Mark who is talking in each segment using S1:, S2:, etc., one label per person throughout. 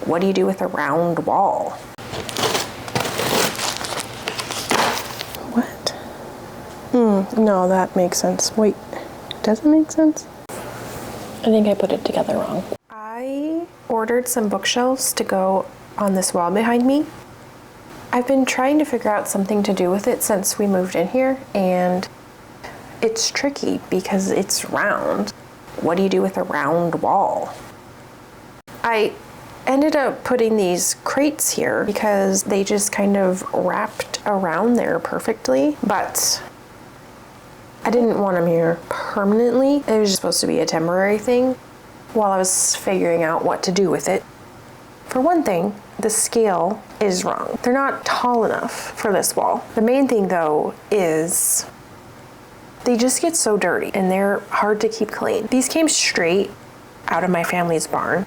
S1: What do you do with a round wall? What? No, that makes sense. Wait, does it make sense? I think I put it together wrong. I ordered some bookshelves to go on this wall behind me. I've been trying to figure out something to do with it since we moved in here, and it's tricky because it's round. What do you do with a round wall? I ended up putting these crates here because they just kind of wrapped around there perfectly, but I didn't want them here permanently. It was just supposed to be a temporary thing while I was figuring out what to do with it. For one thing, the scale is wrong. They're not tall enough for this wall. The main thing though is they just get so dirty and they're hard to keep clean. These came straight out of my family's barn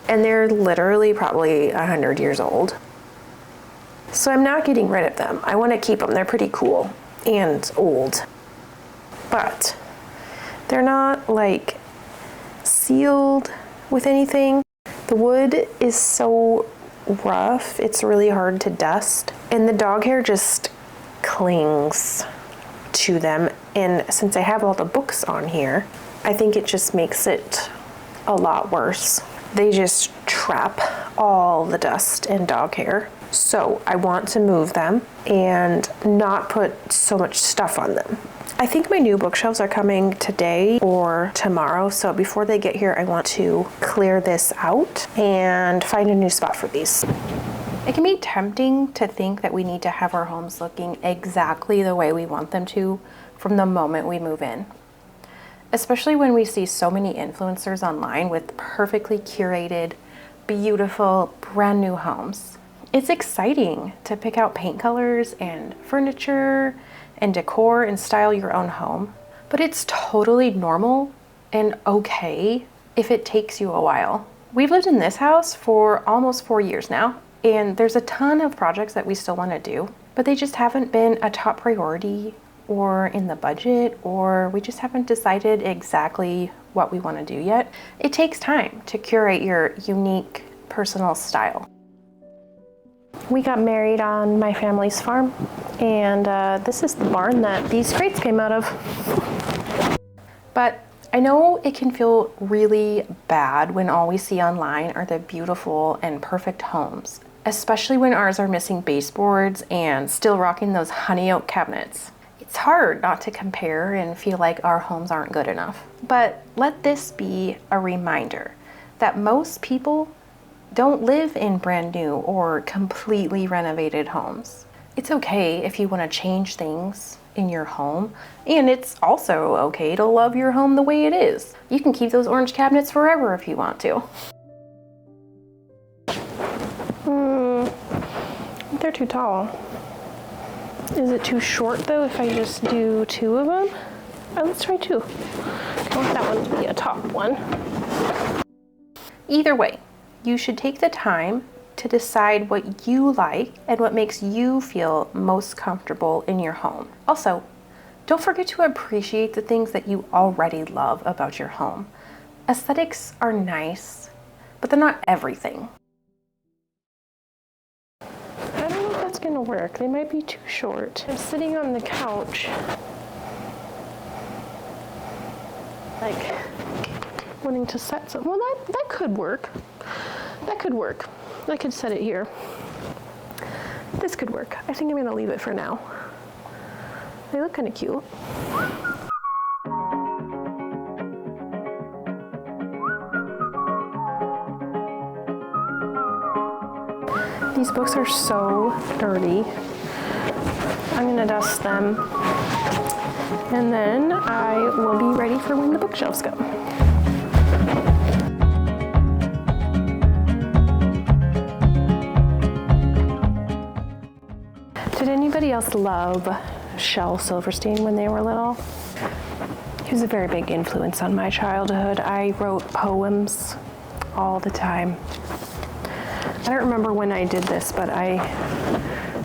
S1: and they're literally probably 100 years old. So I'm not getting rid of them. I want to keep them. They're pretty cool and old, but they're not like sealed with anything. The wood is so rough, it's really hard to dust, and the dog hair just clings to them. And since I have all the books on here, I think it just makes it a lot worse. They just trap all the dust and dog hair. So I want to move them and not put so much stuff on them. I think my new bookshelves are coming today or tomorrow, so before they get here, I want to clear this out and find a new spot for these. It can be tempting to think that we need to have our homes looking exactly the way we want them to from the moment we move in, especially when we see so many influencers online with perfectly curated, beautiful, brand new homes. It's exciting to pick out paint colors and furniture and decor and style your own home, but it's totally normal and okay if it takes you a while. We've lived in this house for almost 4 years now, and there's a ton of projects that we still want to do, but they just haven't been a top priority or in the budget, or we just haven't decided exactly what we want to do yet. It takes time to curate your unique personal style. We got married on my family's farm, and this is the barn that these crates came out of. But I know it can feel really bad when all we see online are the beautiful and perfect homes, especially when ours are missing baseboards and still rocking those honey oak cabinets. It's hard not to compare and feel like our homes aren't good enough. But let this be a reminder that most people don't live in brand new or completely renovated homes. It's okay if you want to change things in your home, and it's also okay to love your home the way it is. You can keep those orange cabinets forever if you want to. They're too tall. Is it too short though if I just do 2 of them? Let's try 2. I want that one to be a top one. Either way, you should take the time to decide what you like and what makes you feel most comfortable in your home. Also, don't forget to appreciate the things that you already love about your home. Aesthetics are nice, but they're not everything. I don't know if that's gonna work. They might be too short. I'm sitting on the couch, like wanting to set something. Well, that could work. That could work. I could set it here. This could work. I think I'm gonna leave it for now. They look kind of cute. These books are so dirty. I'm gonna dust them, and then I will be ready for when the bookshelves go. Did anybody else love Shel Silverstein when they were little? He was a very big influence on my childhood. I wrote poems all the time. I don't remember when I did this, but I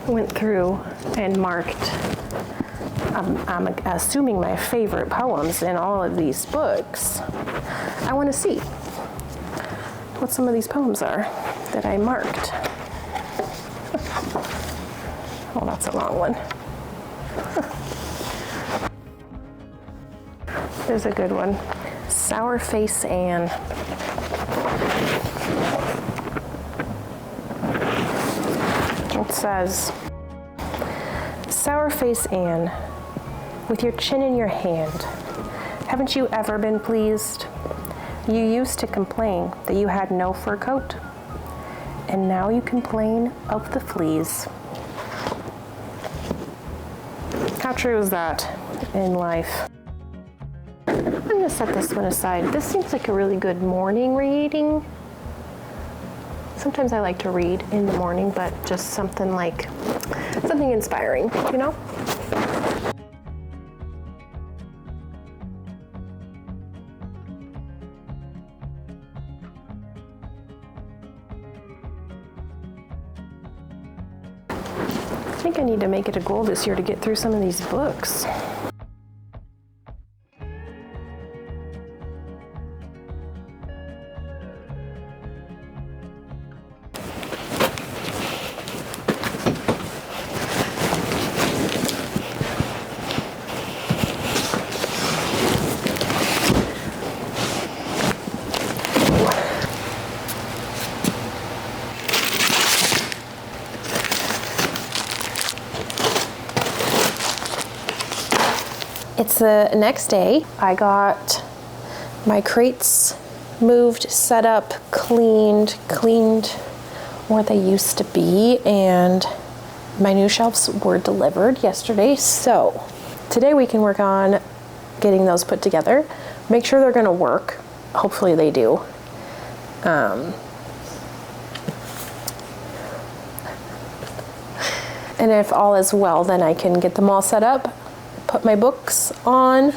S1: went through and marked, I'm assuming my favorite poems in all of these books. I want to see what some of these poems are. that I marked. Oh, that's a long one. Here's a good one. Sour Face Anne. It says, Sour Face Anne, with your chin in your hand, haven't you ever been pleased? You used to complain that you had no fur coat, and now you complain of the fleas. How true is that in life? I'm gonna set this one aside. This seems like a really good morning reading. Sometimes I like to read in the morning, but just something inspiring, you know? I think I need to make it a goal this year to get through some of these books. It's the next day. I got my crates moved, set up, cleaned where they used to be, and my new shelves were delivered yesterday. So today we can work on getting those put together, make sure they're gonna work. Hopefully they do. And if all is well, then I can get them all set up, put my books on,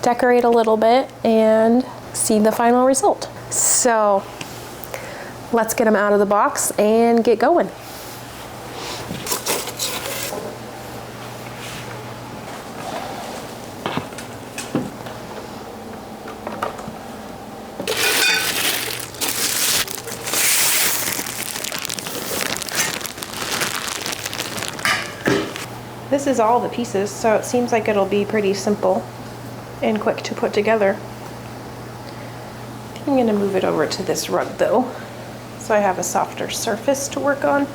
S1: decorate a little bit, and see the final result. So let's get them out of the box and get going. This is all the pieces, so it seems like it'll be pretty simple and quick to put together. I'm gonna move it over to this rug though, so I have a softer surface to work on.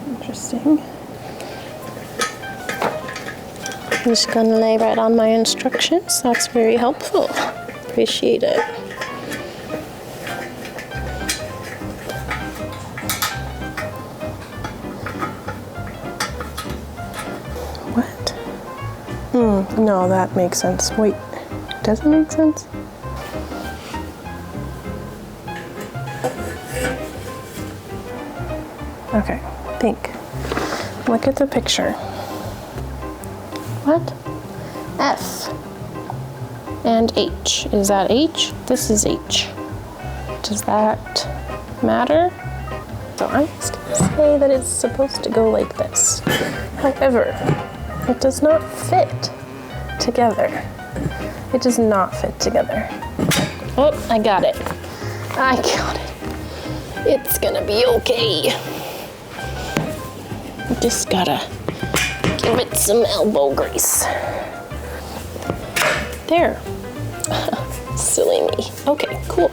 S1: Interesting. I'm just gonna lay right on my instructions. That's very helpful. Appreciate it. No, that makes sense. Wait, does it make sense? Okay, think. Look at the picture. What? F and H. Is that H? This is H. Does that matter? So I'm just gonna say that it's supposed to go like this. However, it does not fit together. It does not fit together. Oh, I got it. I got it. It's gonna be okay. Just gotta give it some elbow grease. There. Silly me. Okay, cool.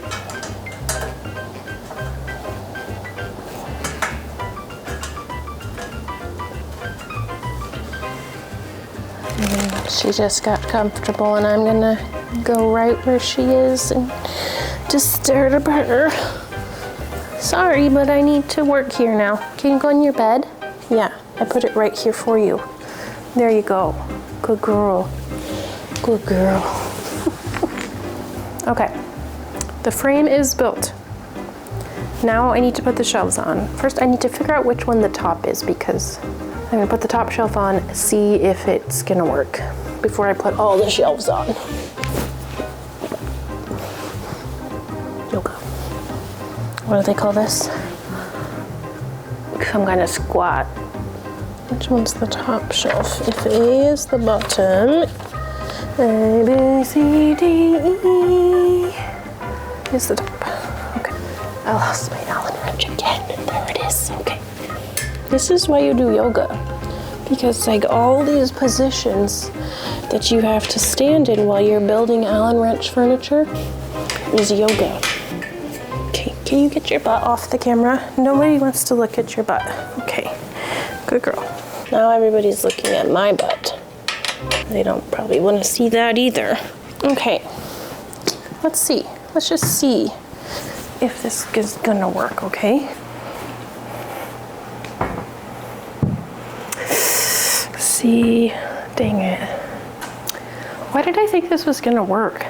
S1: She just got comfortable, and I'm gonna go right where she is and disturb her. Sorry, but I need to work here now. Can you go in your bed? Yeah, I put it right here for you. There you go. Good girl. Good girl. Okay, the frame is built. Now I need to put the shelves on. First, I need to figure out which one the top is, because I'm gonna put the top shelf on, see if it's gonna work before I put all the shelves on. Yoga. What do they call this? Some kind of squat. Which one's the top shelf? If A is the bottom, A, B, C, D, E. Here's the top. Okay. I lost my Allen wrench again. There it is. Okay. This is why you do yoga. Because like all these positions that you have to stand in while you're building Allen wrench furniture is yoga. Okay, can you get your butt off the camera? Nobody wants to look at your butt. Okay, good girl. Now everybody's looking at my butt. They don't probably want to see that either. Okay, let's see. Let's just see if this is gonna work, okay? See, dang it. Why did I think this was gonna work?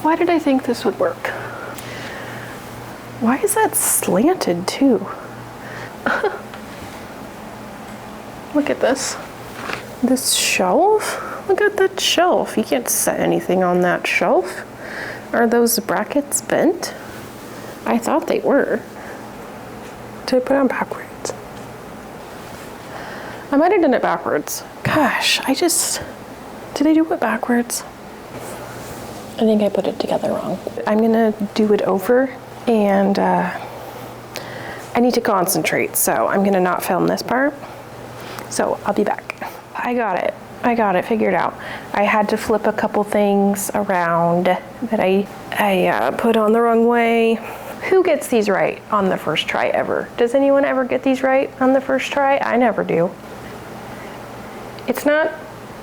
S1: Why did I think this would work? Why is that slanted too? Look at this. This shelf? Look at that shelf. You can't set anything on that shelf. Are those brackets bent? I thought they were. Did I put it on backwards? I might have done it backwards. Gosh, did I do it backwards? I think I put it together wrong. I'm gonna do it over and I need to concentrate, so I'm gonna not film this part. So I'll be back. I got it figured out. I had to flip a couple things around that I put on the wrong way. Who gets these right on the first try ever? Does anyone ever get these right on the first try? I never do. It's not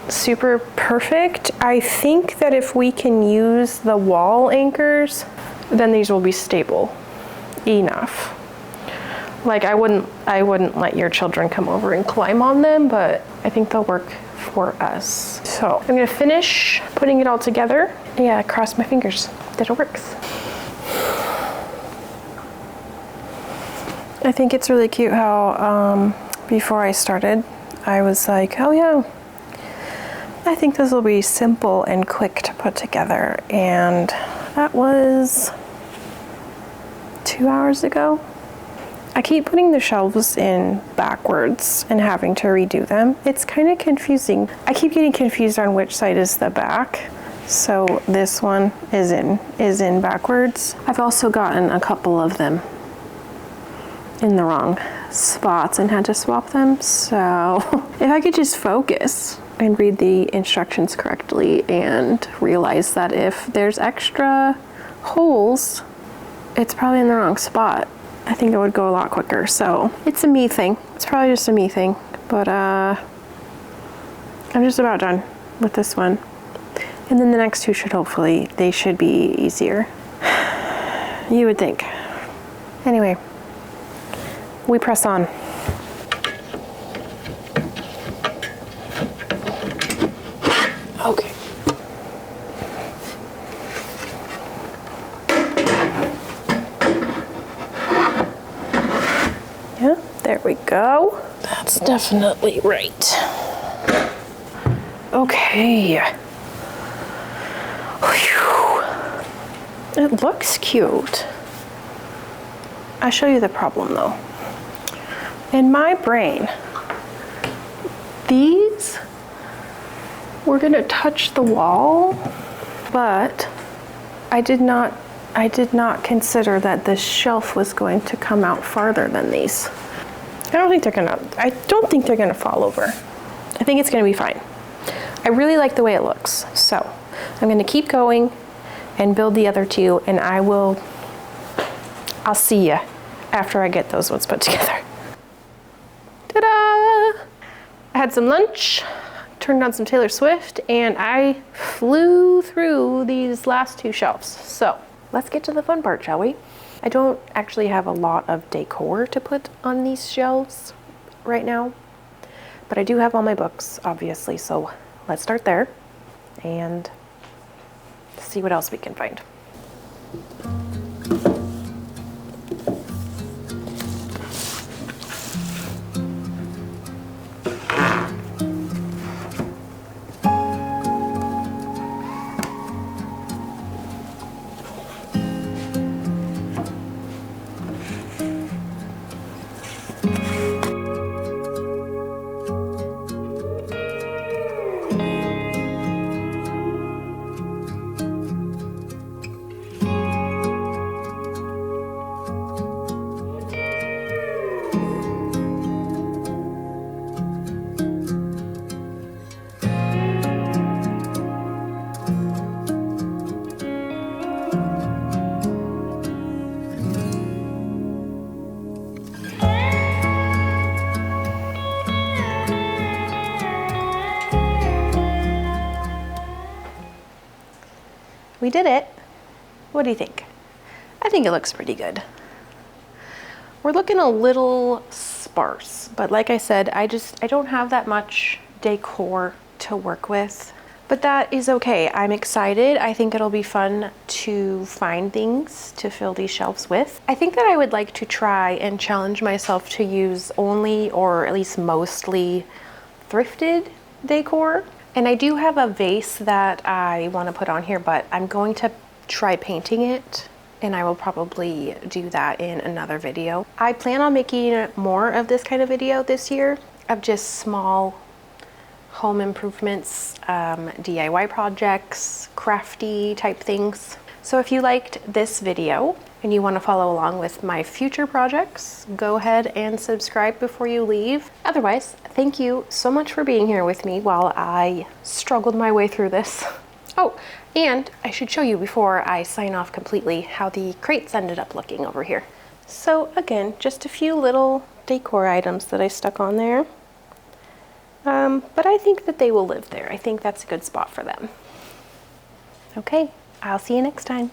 S1: super perfect. I think that if we can use the wall anchors, then these will be stable enough. Like I wouldn't let your children come over and climb on them, but I think they'll work for us. So I'm gonna finish putting it all together. Yeah, cross my fingers that it works. I think it's really cute how before I started, I was like, oh yeah, I think this will be simple and quick to put together. And that was 2 hours ago. I keep putting the shelves in backwards and having to redo them. It's kind of confusing. I keep getting confused on which side is the back. So this one is in backwards. I've also gotten a couple of them in the wrong spots and had to swap them. So if I could just focus and read the instructions correctly and realize that if there's extra holes, it's probably in the wrong spot, I think it would go a lot quicker. So it's a me thing. It's probably just a me thing, but I'm just about done with this one. And then the next two they should be easier. You would think. Anyway, we press on. Okay. Yeah, there we go. That's definitely right. Okay. Whew. It looks cute. I'll show you the problem though. In my brain, these were gonna touch the wall, but I did not consider that this shelf was going to come out farther than these. I don't think they're gonna fall over. I think it's gonna be fine. I really like the way it looks. So I'm gonna keep going and build the other two, and I'll see ya after I get those ones put together. Ta-da! I had some lunch, turned on some Taylor Swift, and I flew through these last two shelves. So let's get to the fun part, shall we? I don't actually have a lot of decor to put on these shelves right now, but I do have all my books, obviously, so let's start there and see what else we can find. we did it. What do you think? I think it looks pretty good. We're looking a little sparse, but like I said, I don't have that much decor to work with, but that is okay. I'm excited. I think it'll be fun to find things to fill these shelves with. I think that I would like to try and challenge myself to use only, or at least mostly, thrifted decor. And I do have a vase that I want to put on here, but I'm going to try painting it, and I will probably do that in another video. I plan on making more of this kind of video this year, of just small home improvements, DIY projects, crafty type things. So if you liked this video and you want to follow along with my future projects, go ahead and subscribe before you leave. Otherwise, thank you so much for being here with me while I struggled my way through this. Oh, and I should show you before I sign off completely how the crates ended up looking over here. So again, just a few little decor items that I stuck on there. But I think that they will live there. I think that's a good spot for them. Okay, I'll see you next time.